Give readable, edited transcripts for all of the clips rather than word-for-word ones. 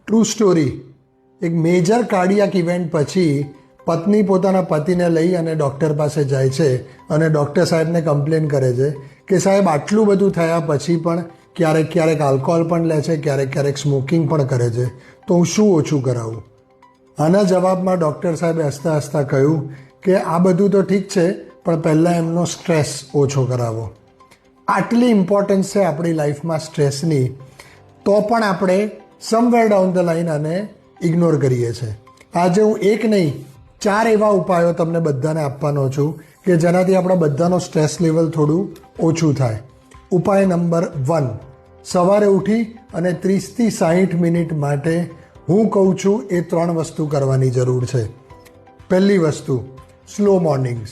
True story. એક major cardiac event પછી પત્ની પોતાના પતિને લઈ અને ડૉક્ટર પાસે જાય છે અને ડૉક્ટર સાહેબને કમ્પ્લેન કરે છે કે સાહેબ આટલું બધું થયા પછી પણ ક્યારેક ક્યારેક આલ્કોહોલ પણ લે છે, ક્યારેક ક્યારેક સ્મોકિંગ પણ કરે છે, તો હું શું ઓછું કરાવું? આના જવાબમાં ડૉક્ટર સાહેબે હસતા હસતા કહ્યું કે આ બધું તો ઠીક છે, પણ પહેલાં એમનો સ્ટ્રેસ ઓછો કરાવો. આટલી ઇમ્પોર્ટન્સ છે આપણી લાઈફમાં સ્ટ્રેસની, તો પણ આપણે સમવેર ડાઉન ધ લાઈન આને ઇગ્નોર કરીએ છીએ. આજે હું એક નહીં 4 એવા ઉપાયો તમને બધાને આપવાનો છું કે જેનાથી આપણા બધાનો સ્ટ્રેસ લેવલ થોડું ઓછું થાય. ઉપાય નંબર 1, સવારે ઉઠી અને 30થી 60 મિનિટ માટે હું કહું છું એ 3 વસ્તુ કરવાની જરૂર છે. પહેલી વસ્તુ, સ્લો મોર્નિંગ્સ.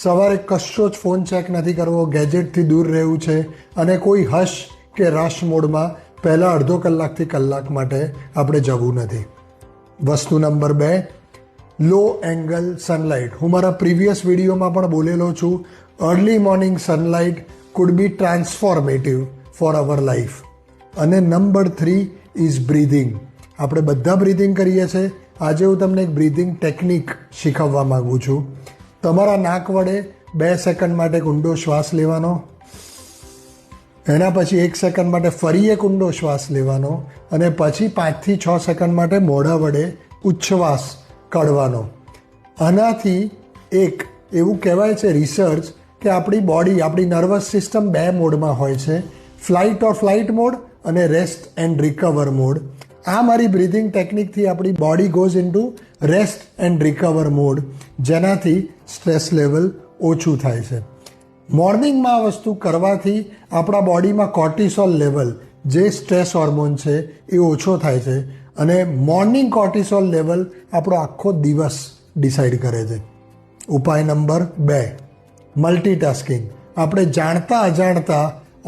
સવારે કશો જ ફોન ચેક નથી કરવો, ગેજેટથી દૂર રહેવું છે અને કોઈ હશ કે રશ મોડમાં પહેલાં અડધો કલાકથી કલાક માટે આપણે જવું નથી. વસ્તુ નંબર 2, લો એંગલ સનલાઇટ. હું મારા પ્રીવિયસ વિડીયોમાં પણ બોલેલો છું, early morning sunlight could be transformative for our life. અને નંબર 3 ઇઝ બ્રીધિંગ. આપણે બધા બ્રીધિંગ કરીએ છીએ. આજે હું તમને એક બ્રીધિંગ ટેકનિક શીખવવા માગું છું. તમારા નાક વડે 2 સેકન્ડ માટે ઊંડો શ્વાસ લેવાનો, એના પછી 1 સેકન્ડ માટે ફરી એક ઊંડો શ્વાસ લેવાનો અને પછી 5થી 6 સેકન્ડ માટે મોઢા વડે ઉચ્છ્વાસ કાઢવાનો. આનાથી એક એવું કહેવાય છે રિસર્ચ કે આપણી બોડી, આપણી નર્વસ સિસ્ટમ 2 મોડમાં હોય છે, ફ્લાઇટ ઓર ફ્લાઇટ મોડ અને રેસ્ટ એન્ડ રિકવર મોડ. આ મારી બ્રીધિંગ ટેકનિકથી આપણી body goes into rest and recover mode, જેનાથી સ્ટ્રેસ લેવલ ઓછું થાય છે. મોર્નિંગમાં આ વસ્તુ કરવાથી આપણા બોડીમાં કોર્ટિસોલ લેવલ, જે સ્ટ્રેસ હોર્મોન છે, એ ઓછો થાય છે અને મોર્નિંગ કોર્ટિસોલ લેવલ આપણો આખો દિવસ ડિસાઇડ કરે છે. ઉપાય નંબર 2, મલ્ટીટાસ્કિંગ. આપણે જાણતા અજાણતા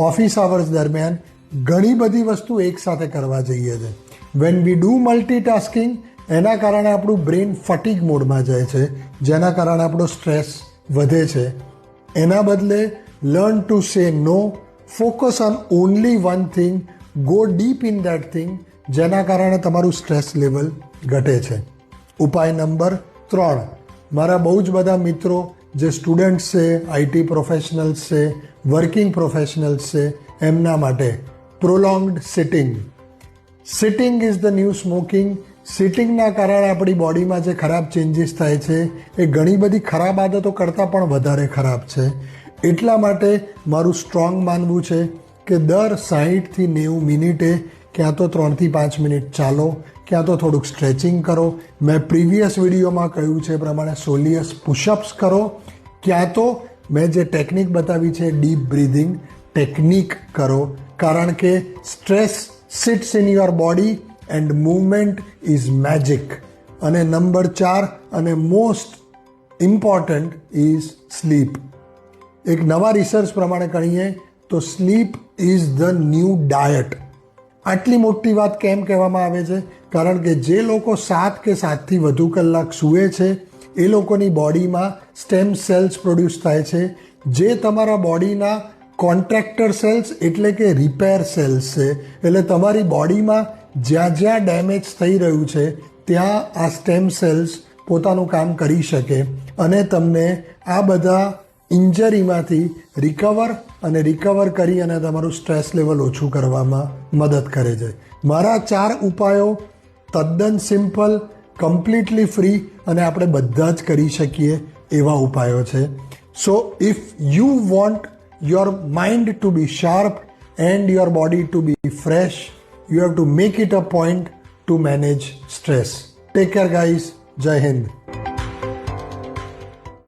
ઓફિસ આવર્સ દરમિયાન ઘણી બધી વસ્તુ એકસાથે કરવા જઈએ છીએ. વેન વી ડૂ મલ્ટીટાસ્કિંગ, એના કારણે આપણું બ્રેઇન ફટીગ મોડમાં જાય છે, જેના કારણે આપણો સ્ટ્રેસ વધે છે. એના બદલે learn to say no, focus on only one thing, go deep in that thing, જેના કારણે તમારું સ્ટ્રેસ લેવલ ઘટે છે. ઉપાય નંબર 3, મારા બહુ જ બધા મિત્રો જે સ્ટુડન્ટ્સ છે, આઈટી પ્રોફેશનલ્સ છે, વર્કિંગ પ્રોફેશનલ્સ છે, એમના માટે prolonged sitting. Sitting is the new smoking. સિટિંગના કારણે આપણી બોડીમાં જે ખરાબ ચેન્જીસ થાય છે એ ઘણી બધી ખરાબ આદતો કરતાં પણ વધારે ખરાબ છે. એટલા માટે મારું સ્ટ્રોંગ માનવું છે કે દર 60થી 90 મિનિટે ક્યાં તો 3થી 5 મિનિટ ચાલો, ક્યાં તો થોડુંક સ્ટ્રેચિંગ કરો. મેં પ્રીવિયસ વિડીયોમાં કહ્યું છે એ પ્રમાણે સોલિયસ પુશઅપ્સ કરો, ક્યાં તો મેં જે ટેકનિક બતાવી છે ડીપ બ્રીધિંગ ટેકનિક કરો. કારણ કે stress sits in your body and movement is magic. અને નંબર 4 અને મોસ્ટ ઇમ્પોર્ટન્ટ ઇઝ સ્લીપ. એક નવા રિસર્ચ પ્રમાણે કહીએ તો sleep is the new diet. આટલી મોટી વાત કેમ કહેવામાં આવે છે? કારણ કે જે લોકો 7 કે 7થી વધુ કલાક સૂવે છે એ લોકોની બોડીમાં સ્ટેમ સેલ્સ પ્રોડ્યુસ થાય છે, જે તમારા બોડીના કોન્ટ્રાક્ટર સેલ્સ એટલે કે રિપેર સેલ્સ છે. એટલે તમારી બોડીમાં જ્યાં જ્યાં ડેમેજ થઈ રહ્યું છે ત્યાં આ સ્ટેમ સેલ્સ પોતાનું કામ કરી શકે અને તમને આ બધા ઇન્જરીમાંથી રિકવર કરી અને તમારું સ્ટ્રેસ લેવલ ઓછું કરવામાં મદદ કરે છે. મારા 4 ઉપાયો તદ્દન સિમ્પલ, કમ્પ્લીટલી ફ્રી અને આપણે બધા જ કરી શકીએ એવા ઉપાયો છે. સો if you want your mind to be sharp and your body to be fresh, you have to make it a point to manage stress. Take care guys. Jai Hind.